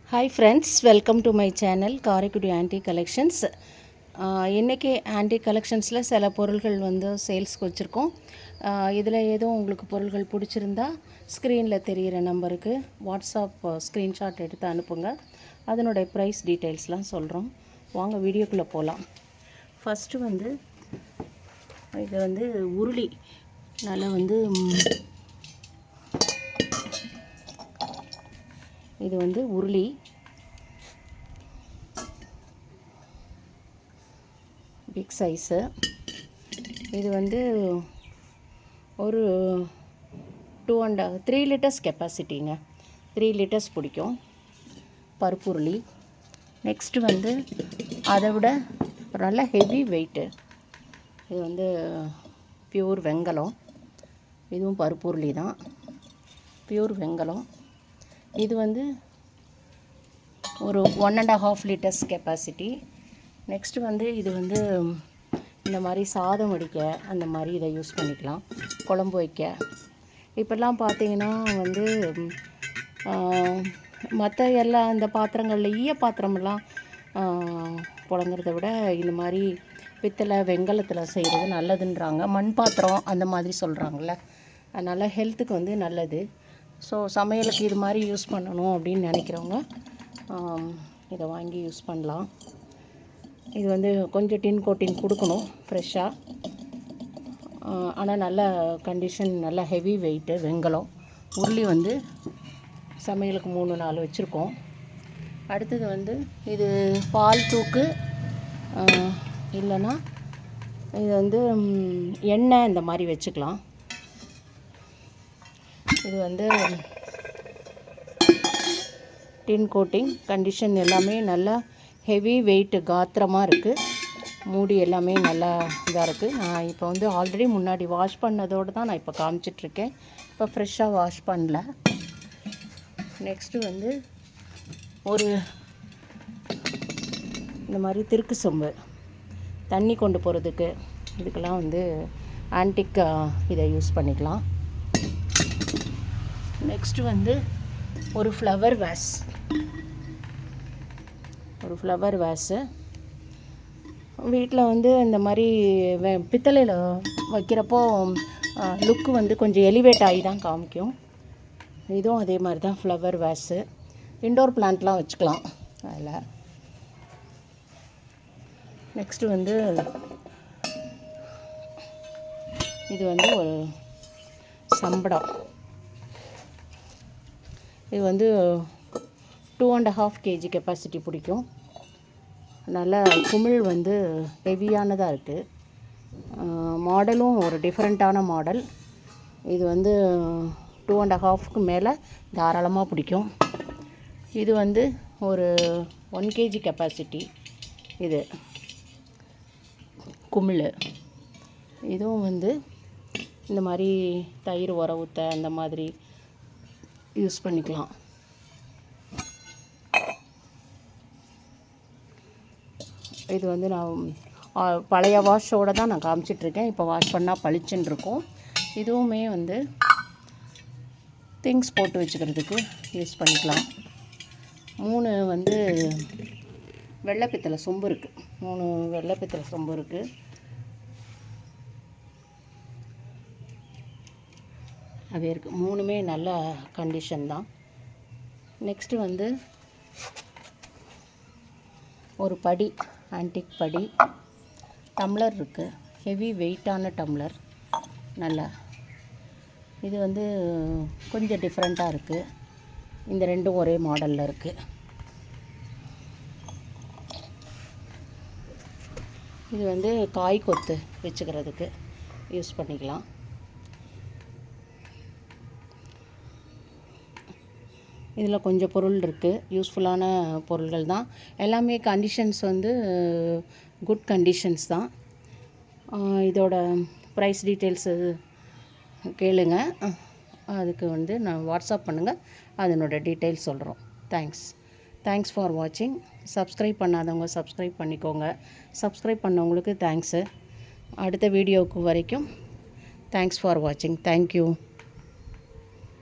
Hi friends, welcome to my channel Karaikudi anti collections. இன்றைக்கி anti கலெக்ஷன்ஸில் சில பொருள்கள் சேல்ஸ்க்கு வச்சுருக்கோம். இதில் எதுவும் உங்களுக்கு பொருள்கள் பிடிச்சிருந்தா ஸ்க்ரீனில் தெரிகிற நம்பருக்கு வாட்ஸ்அப் ஸ்க்ரீன்ஷாட் எடுத்து அனுப்புங்க. அதனுடைய ப்ரைஸ் டீட்டெயில்ஸ்லாம் சொல்கிறோம். வாங்க வீடியோக்குள்ளே போகலாம். ஃபஸ்ட்டு இது உருளி நல்லா இது உருளி பிக் சைஸு. இது ஒரு 3 லிட்டர்ஸ் கெப்பாசிட்டிங்க. 3 லிட்டர்ஸ் பிடிக்கும் பருப்பு உருளி. நெக்ஸ்ட்டு அதை விட நல்ல ஹெவி வெயிட்டு. இது பியூர் வெங்கலம். இதுவும் பருப்பு உருளி தான், பியூர் வெங்கலம். இது ஒரு 1.5 லிட்டர்ஸ் கெப்பாசிட்டி. நெக்ஸ்ட்டு இது இந்த மாதிரி சாதம் வடிக்க அந்த மாதிரி இதை யூஸ் பண்ணிக்கலாம், குழம்பு வைக்க. இப்போல்லாம் பார்த்தீங்கன்னா மற்ற எல்லாம் இந்த பாத்திரங்களில் ஈய பாத்திரமெல்லாம் புழங்குறத விட இந்த மாதிரி பித்தளை வெங்கலத்தில் செய்கிறது நல்லதுன்றாங்க. மண் பாத்திரம் அந்த மாதிரி சொல்கிறாங்கள்ல, அதனால் ஹெல்த்துக்கு நல்லது. ஸோ சமையலுக்கு இது மாதிரி யூஸ் பண்ணணும் அப்படின்னு நினைக்கிறவங்க இதை வாங்கி யூஸ் பண்ணலாம். இது கொஞ்சம் டின் கோட்டிங் கொடுக்கணும் ஃப்ரெஷ்ஷாக. ஆனால் நல்ல கண்டிஷன், நல்ல ஹெவி வெயிட்டு வெங்கலம். உருளி சமையலுக்கு 3-4 வச்சுருக்கோம். அடுத்தது இது பால் தூக்கு, இல்லைன்னா இது எண்ணெய் இந்த மாதிரி வச்சுக்கலாம். இது டின் கோட்டிங் கண்டிஷன் எல்லாமே நல்லா ஹெவி வெயிட்டு காத்திரமாக இருக்குது. மூடி எல்லாமே நல்லா இதாக இருக்குது. நான் இப்போ ஆல்ரெடி முன்னாடி வாஷ் பண்ணதோடு தான் நான் இப்போ காமிச்சிட்ருக்கேன். இப்போ ஃப்ரெஷ்ஷாக வாஷ் பண்ணல. நெக்ஸ்ட்டு ஒரு இந்த மாதிரி திருக்கு சொம்பு தண்ணி கொண்டு போகிறதுக்கு, இதுக்கெல்லாம் ஆன்டிக் இதை யூஸ் பண்ணிக்கலாம். நெக்ஸ்ட்டு ஒரு ஃப்ளவர் வேஸு. வீட்டில் இந்த மாதிரி பித்தளையில் வைக்கிறப்போ லுக்கு கொஞ்சம் எலிவேட் ஆகி தான் காமிக்கும். இதுவும் அதே மாதிரி தான் ஃப்ளவர் வேஸு. இன்டோர் பிளான்ட்லாம் வச்சுக்கலாம் அதில். நெக்ஸ்ட்டு இது ஒரு சம்படம். இது 2.5 kg கெப்பாசிட்டி பிடிக்கும். நல்ல குமிழ் ஹெவியானதாக இருக்குது. மாடலும் ஒரு டிஃப்ரெண்ட்டான மாடல். இது 2.5க்கு மேலே தாராளமாக பிடிக்கும். இது ஒரு 1 kg கெப்பாசிட்டி. இது குமிழ். இதுவும் இந்த மாதிரி தயிர் உர ஊற்ற அந்த மாதிரி யூஸ் பண்ணிக்கலாம். இது நான் பழைய வாஷோடு தான் நான் காமிச்சிட்ருக்கேன். இப்போ வாஷ் பண்ணால் பளிச்சுன்னு இருக்கும். இதுவுமே திங்ஸ் போட்டு வச்சுக்கிறதுக்கு யூஸ் பண்ணிக்கலாம். 3 வெள்ளை பித்தளை சொம்பு இருக்குது. 3 வெள்ளை பித்தளை சொம்பு இருக்குது. அது இருக்குது. 3மே நல்ல கண்டிஷன் தான். நெக்ஸ்ட்டு ஒரு படி, ஆன்டிக் படி. டம்ளர் இருக்குது, ஹெவி வெயிட்டான டம்ளர். நல்லா இது கொஞ்சம் டிஃப்ரெண்ட்டாக இருக்குது. இந்த ரெண்டும் ஒரே மாடலில் இருக்குது. இது காய் கொத்து வச்சுக்கிறதுக்கு யூஸ் பண்ணிக்கலாம். இதில் கொஞ்சம் பொருள் இருக்குது, யூஸ்ஃபுல்லான பொருள்கள் தான். எல்லாமே கண்டிஷன்ஸ் குட் கண்டிஷன்ஸ் தான். இதோட ப்ரைஸ் டீட்டெயில்ஸு கேளுங்க. அதுக்கு நான் வாட்ஸ்அப் பண்ணுங்கள், அதனோட டீட்டெயில்ஸ் சொல்கிறோம். தேங்க்ஸ் ஃபார் வாட்சிங். சப்ஸ்கிரைப் பண்ணாதவங்க சப்ஸ்கிரைப் பண்ணிக்கோங்க. சப்ஸ்கிரைப் பண்ணவங்களுக்கு தேங்க்ஸு. அடுத்த வீடியோவுக்கு வரைக்கும் தேங்க்ஸ் ஃபார் வாட்சிங். தேங்க்யூ.